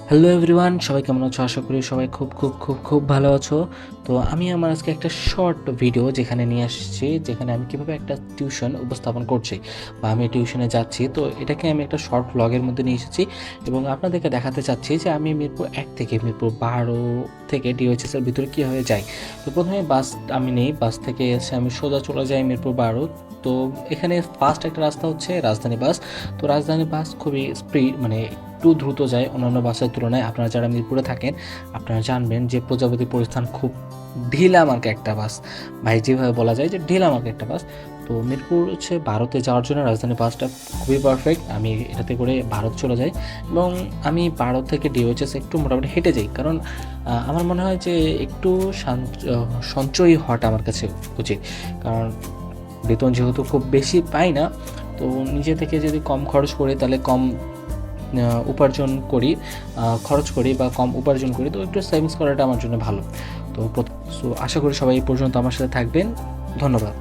Hello everyone, সবাই কেমন আছো? আশা করি সবাই খুব খুব খুব খুব ভালো আছো। তো আমি আমার আজকে একটা শর্ট ভিডিও যেখানে নিয়ে আসছি, যেখানে আমি কীভাবে একটা টিউশন উপস্থাপন করছি বা আমি টিউশনে যাচ্ছি। তো এটাকে আমি একটা শর্ট ব্লগের মধ্যে নিয়ে এসেছি এবং আপনাদেরকে দেখাতে চাচ্ছি যে আমি মিরপুর 1 থেকে মিরপুর 12 থেকে ডিওএইচএসের ভিতরে কীভাবে যাই। তো প্রথমে বাস আমি নেই, বাস থেকে এসে আমি সোজা চলে যাই মিরপুর 12। তো এখানে ফার্স্ট একটা রাস্তা হচ্ছে রাজধানী বাস। তো রাজধানী বাস খুবই স্পিড, মানে একটু দ্রুত যায় অন্যান্য বাসের তুলনায়। আপনারা যারা মিরপুরে থাকেন আপনারা জানবেন যে প্রজাপতি প্রস্থান খুব ঢিলা মার্কা একটা বাস, ভাই যেভাবে বলা যায় যে ঢিলা মার্কা একটা বাস। তো মিরপুর হচ্ছে ভারতে যাওয়ার জন্য রাজধানী বাসটা খুবই পারফেক্ট। আমি এটাতে করে ভারত চলে যাই এবং আমি ভারত থেকে ডিওএইচএস একটু মোটামুটি হেঁটে যাই, কারণ আমার মনে হয় যে একটু সঞ্চয়ী হওয়াটা আমার কাছে উচিত। কারণ বেতন যেহেতু খুব বেশি পাই না, তো নিজে থেকে যদি কম খরচ করি তাহলে কম উপার্জন করি, খরচ করি বা কম উপার্জন করি, তো একটু সেভিংস করাটা আমার জন্য ভালো। তো সো আশা করি সবাই এই পর্যন্ত আমার সাথে থাকবেন। ধন্যবাদ।